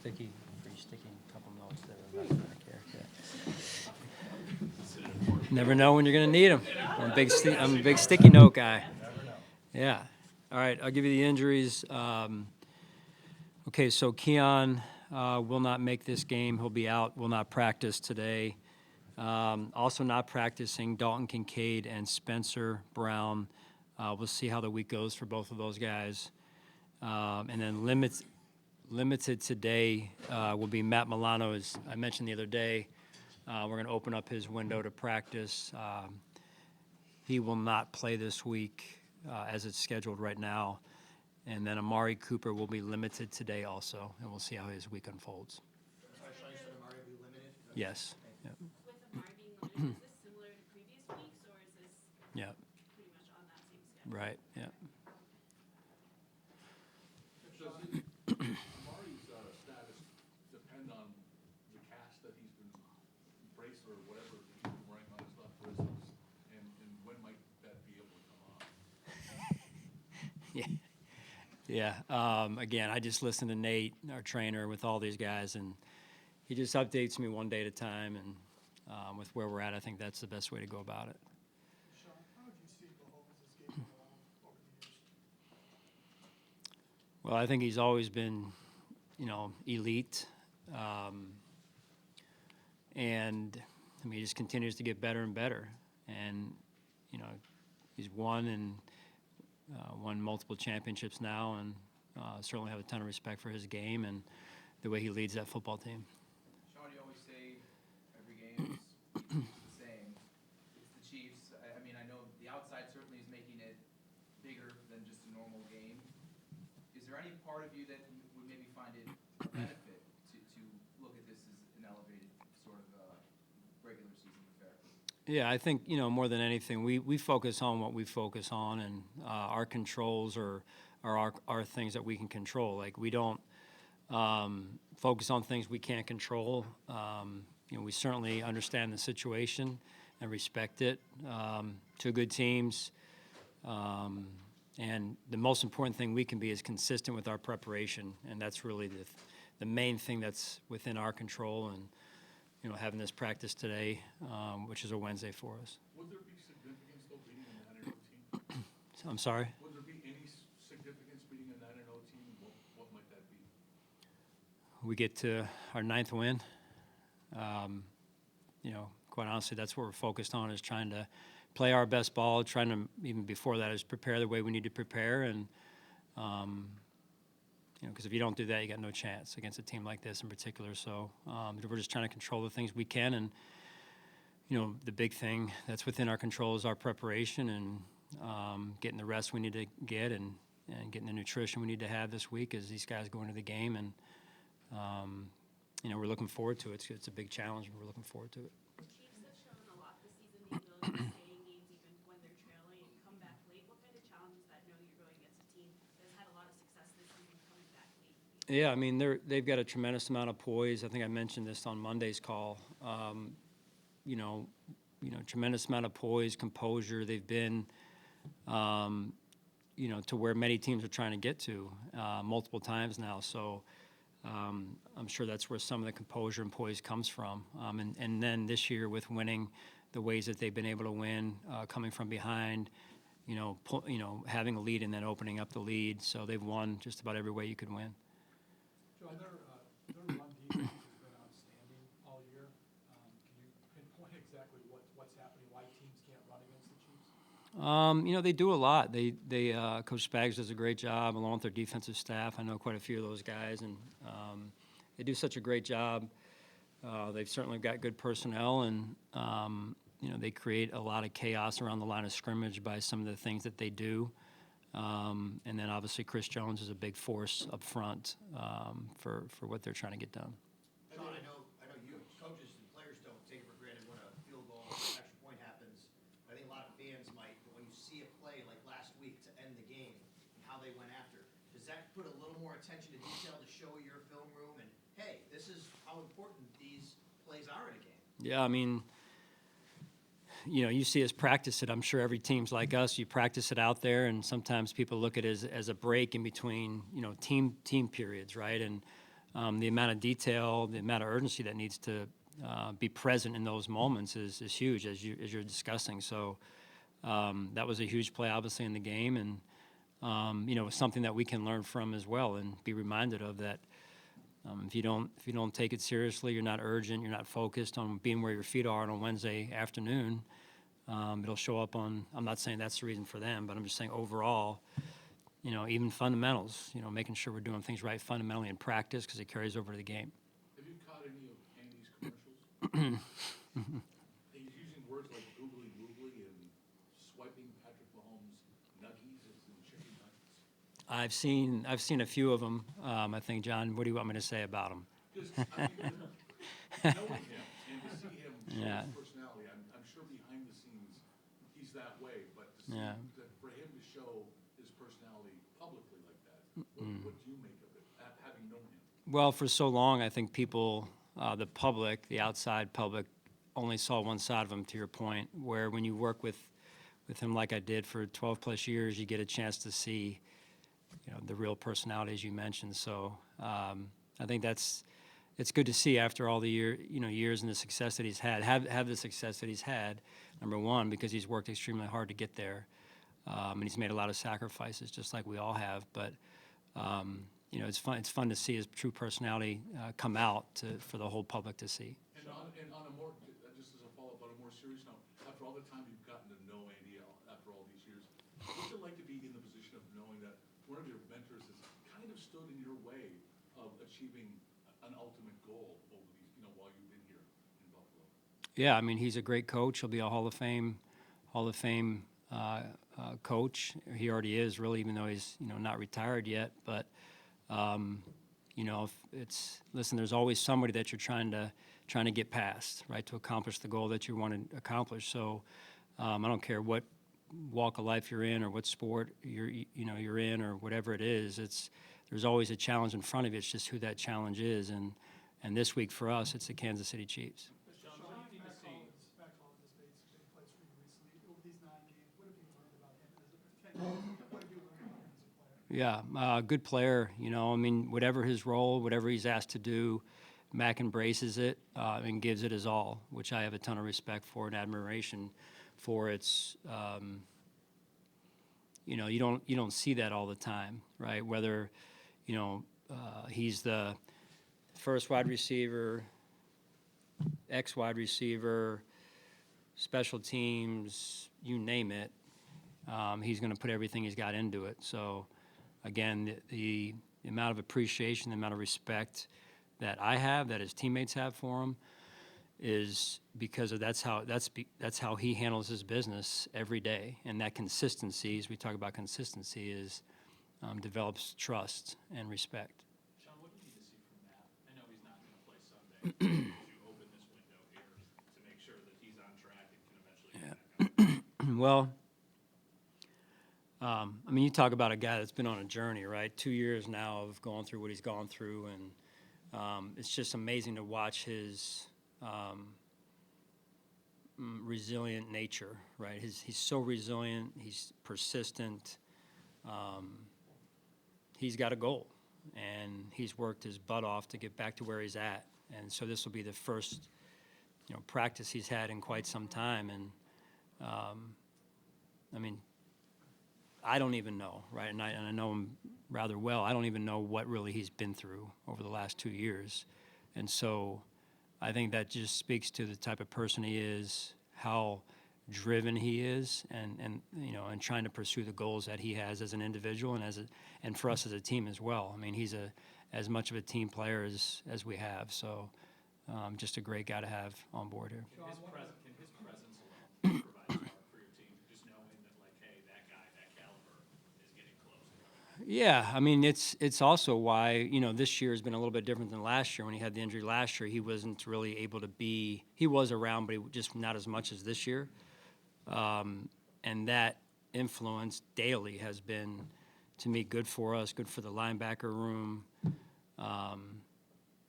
sticky couple notes there about back here. Never know when you're going to need them. I'm a big sticky note guy. Yeah. All right, I'll give you the injuries. Okay, so Keon will not make this game. He'll be out, will not practice today. Also not practicing Dalton Kincaid and Spencer Brown. We'll see how the week goes for both of those guys. And then limited today will be Matt Milano, as I mentioned the other day. We're going to open up his window to practice. He will not play this week as it's scheduled right now. And then Amari Cooper will be limited today also, and we'll see how his week unfolds. Amari will be limited? Yes. Yeah. With Amari being limited, is this similar to previous weeks, or is this Yeah. pretty much on that same schedule? Right. Yeah. Does Amari's status depend on the cast that he's been braced or whatever he's been wearing on his left wrist, and when might that be able to come off? Yeah. Yeah. Again, I just listen to Nate, our trainer, with all these guys, and he just updates me one day at a time. And with where we're at, I think that's the best way to go about it. Sean, how would you see Mahomes' game along over the years? Well, I think he's always been, elite. And, I mean, he just continues to get better and better. And, he's won multiple championships now, and certainly have a ton of respect for his game and the way he leads that football team. Sean, you always say every game is the same. It's the Chiefs. I mean, I know the outside certainly is making it bigger than just a normal game. Is there any part of you that would maybe find it a benefit to look at this as an elevated sort of regular season affair? Yeah, I think, more than anything, we focus on what we focus on, and our controls are our things that we can control. Like, we don't focus on things we can't control. We certainly understand the situation and respect it. Two good teams. And the most important thing we can be is consistent with our preparation, and that's really the main thing that's within our control. And having this practice today, which is a Wednesday for us. Would there be significance, though, beating a 9-0 team? I'm sorry? Would there be any significance beating a 9-0 team? What might that be? We get to our 9th win. Quite honestly, that's what we're focused on, is trying to play our best ball, trying to, even before that, is prepare the way we need to prepare. And, because if you don't do that, you got no chance against a team like this in particular. So we're just trying to control the things we can. And, the big thing that's within our control is our preparation and getting the rest we need to get and getting the nutrition we need to have this week as these guys go into the game. And, we're looking forward to it. It's a big challenge, but we're looking forward to it. The Chiefs have shown a lot this season the ability to stay in games even when they're trailing and come back late. What kind of challenge is that, knowing you're going against a team that has had a lot of success this season coming back late? Yeah, I mean, they've got a tremendous amount of poise. I think I mentioned this on Monday's call. Tremendous amount of poise, composure. They've been, to where many teams are trying to get to multiple times now. So I'm sure that's where some of the composure and poise comes from. And then this year, with winning the ways that they've been able to win, coming from behind, having a lead and then opening up the lead. So they've won just about every way you could win. John, their run defense has been outstanding all year. Can you pinpoint exactly what's happening, why teams can't run against the Chiefs? They do a lot. They Coach Spags does a great job along with their defensive staff. I know quite a few of those guys, and they do such a great job. They've certainly got good personnel, and they create a lot of chaos around the line of scrimmage by some of the things that they do. And then obviously Chris Jones is a big force up front for what they're trying to get done. Sean, I know you coaches and players don't take it for granted when a field goal or extra point happens. I think a lot of fans might, but when you see a play like last week to end the game and how they went after, does that put a little more attention to detail to show your film room and, hey, this is how important these plays are in a game? Yeah, I mean, you see us practice it. I'm sure every team's like us. You practice it out there, and sometimes people look at it as a break in between, team periods, right? And the amount of detail, the amount of urgency that needs to be present in those moments is huge, as you're discussing. So that was a huge play, obviously, in the game, and it's something that we can learn from as well, and be reminded of that. If you don't take it seriously, you're not urgent, you're not focused on being where your feet are on a Wednesday afternoon, it'll show up on. I'm not saying that's the reason for them, but I'm just saying overall. Even fundamentals, making sure we're doing things right fundamentally in practice, because it carries over to the game. Have you caught any of Andy's commercials? He's using words like googly googly and swiping Patrick Mahomes' nuggies as in chicken nuggets. I've seen a few of them. I think, John, what do you want me to say about them? Just, I mean, knowing him and to see him show Yeah. his personality, I'm sure behind the scenes he's that way, but to see, Yeah. for him to show his personality publicly like that, what do you make of it, having known him? Well, for so long, I think people, the public, the outside public, only saw one side of him, to your point, where when you work with him like I did for 12 plus years, you get a chance to see, the real personality, as you mentioned. So I think it's good to see after all the years and the success that he's had, have the success that he's had, number one, because he's worked extremely hard to get there. And he's made a lot of sacrifices, just like we all have. But it's fun to see his true personality come out for the whole public to see. And on a more, just as a follow-up, on a more serious note, after all the time you've gotten to know Andy after all these years, what's it like to be in the position of knowing that one of your mentors has kind of stood in your way of achieving an ultimate goal over these, while you've been here in Buffalo? Yeah, I mean, he's a great coach. He'll be a Hall of Fame coach. He already is, really, even though he's not retired yet. But there's always somebody that you're trying to get past, right, to accomplish the goal that you want to accomplish. So I don't care what walk of life you're in or what sport you're in or whatever it is. There's always a challenge in front of you. It's just who that challenge is. And this week for us, it's the Kansas City Chiefs. Sean, what have you seen? Back-all debates taking place for you recently. Over these 9 games, what have you learned about him as a potential? What have you learned about him as a player? Yeah, good player. Whatever his role, whatever he's asked to do, Mac embraces it and gives it his all, which I have a ton of respect for and admiration for. It's you don't see that all the time, right? Whether he's the first wide receiver, X wide receiver, special teams, you name it, he's going to put everything he's got into it. So, again, the amount of appreciation, the amount of respect that I have, that his teammates have for him, is because of that's how he handles his business every day. And that consistency, as we talk about consistency, develops trust and respect. Sean, what do you need to see from Matt? I know he's not going to play Sunday. As you open this window here to make sure that he's on track and can eventually get back on. Well, you talk about a guy that's been on a journey, right? 2 years now of going through what he's gone through, and it's just amazing to watch his resilient nature, right? He's so resilient. He's persistent. He's got a goal, and he's worked his butt off to get back to where he's at. And so this will be the first, practice he's had in quite some time. And I don't even know, right? And I know him rather well. I don't even know what really he's been through over the last 2 years. And so I think that just speaks to the type of person he is, how driven he is, and trying to pursue the goals that he has as an individual and for us as a team as well. He's as much of a team player as we have. So just a great guy to have on board here. Can his presence alone provide spark for your team? Just knowing that, like, hey, that guy, that caliber is getting close. Yeah, it's also why this year has been a little bit different than last year. When he had the injury last year, he wasn't really able to be. He was around, but he just not as much as this year. And that influence daily has been, to me, good for us, good for the linebacker room,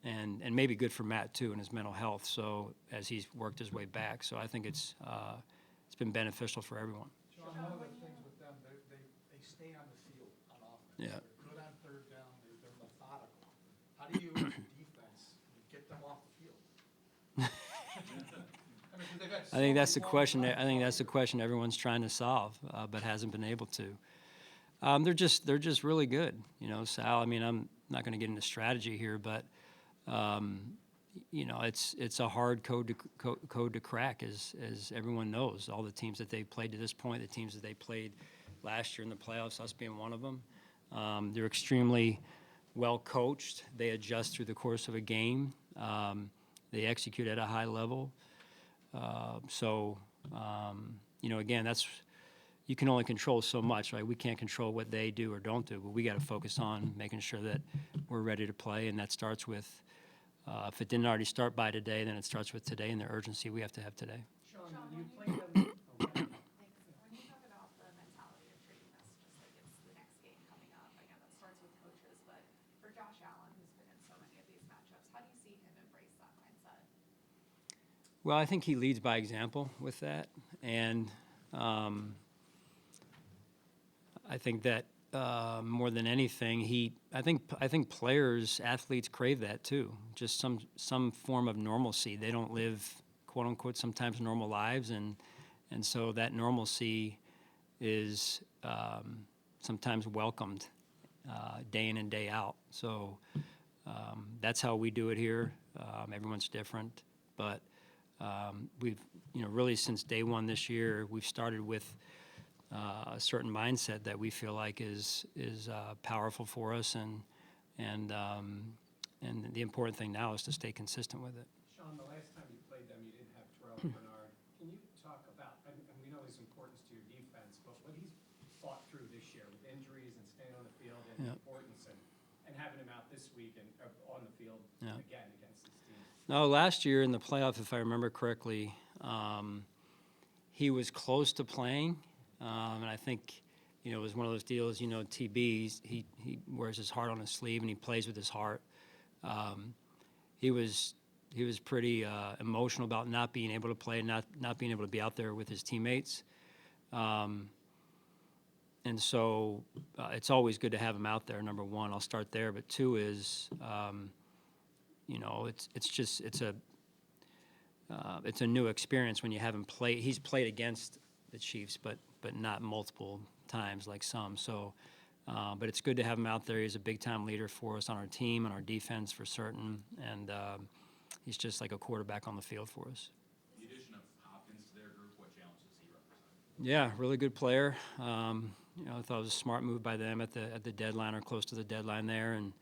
and maybe good for Matt too and his mental health. So as he's worked his way back, so I think it's been beneficial for everyone. Sean, one of the things with them, they stay on the field on offense. Yeah. They're good on third down. They're methodical. How do you They've got I think so that's the many question. quality I think that's the players. question everyone's trying to solve, but hasn't been able to. They're just really good. You know, Sal. I mean, I'm not going to get into strategy here, but you know, it's a hard code to crack, as everyone knows. All the teams that they've played to this point, the teams that they played last year in the playoffs, us being one of them, they're extremely well coached. They adjust through the course of a game. They execute at a high level. You know, again, you can only control so much, right? We can't control what they do or don't do, but we got to focus on making sure that we're ready to play, and that starts with, if it didn't already start by today, then it starts with today and the urgency we have to have today. Sean, when you played them, oh, go ahead. Thanks. When you talk about the mentality of treating this just like it's the next game coming up, I know that starts with coaches, but for Josh Allen, who's been in so many of these matchups, how do you see him embrace that mindset? Well, I think he leads by example with that, and I think that more than anything, I think players, athletes crave that too. Just some form of normalcy. They don't live, quote unquote, sometimes normal lives, and so that normalcy is sometimes welcomed day in and day out. So that's how we do it here. Everyone's different, but we've, you know, really since day one this year, we've started with a certain mindset that we feel like is powerful for us, and the important thing now is to stay consistent with it. Sean, the last time you played them, you didn't have Terrell Bernard. Can you talk about, and we know his importance to your defense, but what he's fought through this year with injuries and staying on the field and the Yeah. importance and having him out this week and on the field Yeah. again against this team? No, last year in the playoff, if I remember correctly, he was close to playing, and I think, you know, it was one of those deals. You know, TB, he wears his heart on his sleeve and he plays with his heart. He was pretty emotional about not being able to play, not being able to be out there with his teammates, and so it's always good to have him out there. Number one, I'll start there, but two is, you know, it's a new experience when you have him play. He's played against the Chiefs, but not multiple times like some. So, but it's good to have him out there. He's a big-time leader for us on our team and our defense for certain, and he's just like a quarterback on the field for us. The addition of Hopkins to their group, what challenges does he represent? Yeah, really good player. You know, I thought it was a smart move by them at the deadline or close to the deadline there, and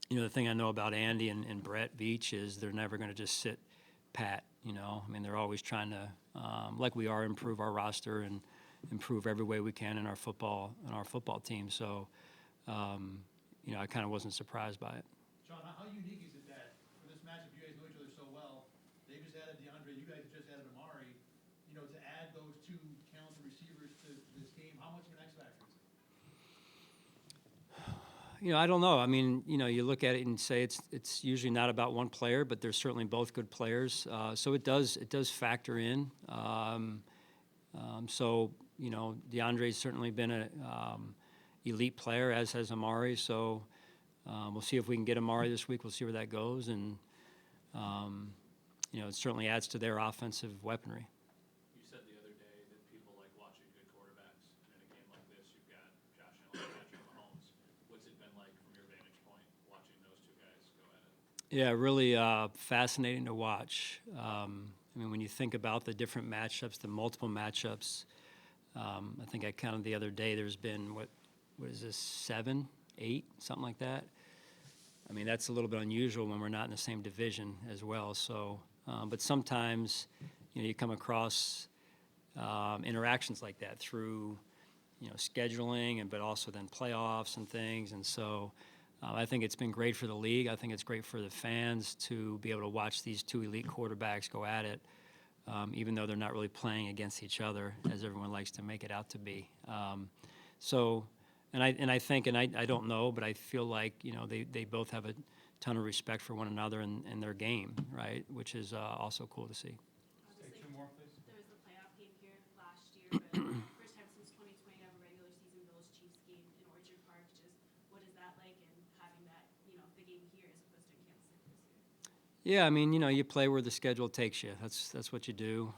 you know, the thing I know about Andy and Brett Veach is they're never going to just sit pat. You know, I mean, they're always trying to, like we are, improve our roster and improve every way we can in our football team. So, you know, I kind of wasn't surprised by it. Sean, how unique is it that for this matchup, you guys know each other so well? They just added DeAndre, you guys just added Amari. You know, to add those two talented receivers to this game, how much of an X factor is it? You know, I don't know. I mean, you know, you look at it and say it's usually not about one player, but they're certainly both good players. So it does factor in. So, you know, DeAndre's certainly been an elite player, as has Amari. So we'll see if we can get Amari this week. We'll see where that goes, and you know, it certainly adds to their offensive weaponry. You said the other day that people like watching good quarterbacks, and in a game like this, you've got Josh Allen and Patrick Mahomes. What's it been like from your vantage point watching those two guys go at it? Yeah, really fascinating to watch. I mean, when you think about the different matchups, the multiple matchups, I think I counted the other day, there's been, what is this, 7, 8, something like that? I mean, that's a little bit unusual when we're not in the same division as well. So, but sometimes, you know, you come across interactions like that through, you know, scheduling, but also then playoffs and things. And so I think it's been great for the league. I think it's great for the fans to be able to watch these two elite quarterbacks go at it, even though they're not really playing against each other, as everyone likes to make it out to be. So, and I think, and I don't know, but I feel like, you know, they both have a ton of respect for one another and their game, right? Which is also cool to see. Obviously, Two more, please. there was the playoff game here last year, but first time since 2020 to have a regular season Bills-Chiefs game in Orchard Park. Just what is that like, and having that, you know, the game here as opposed to in Kansas City this year? Yeah, I mean, you play where the schedule takes you. That's what you do.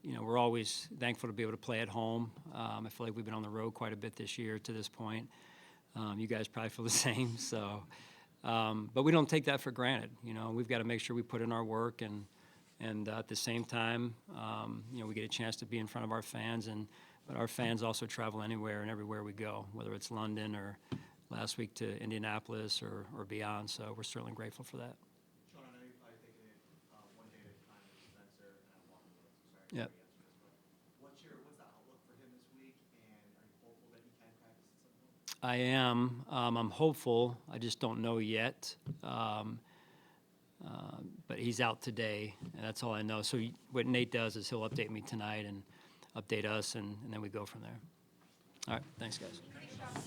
We're always thankful to be able to play at home. I feel like we've been on the road quite a bit this year to this point. You guys probably feel the same. So, but we don't take that for granted. We've got to make sure we put in our work, and at the same time, we get a chance to be in front of our fans. But our fans also travel anywhere and everywhere we go, whether it's London or last week to Indianapolis or beyond. So we're certainly grateful for that. Sean, I know you're probably taking it one day at a time with Spencer, and I'm walking with him, so sorry Yep. to answer this, but what's the outlook for him this week, and are you hopeful that he can practice at some point? I am. I'm hopeful. I just don't know yet. But he's out today, and that's all I know. So what Nate does is he'll update me tonight and update us, and then we go from there. All right. Thanks, guys. Thanks, Josh.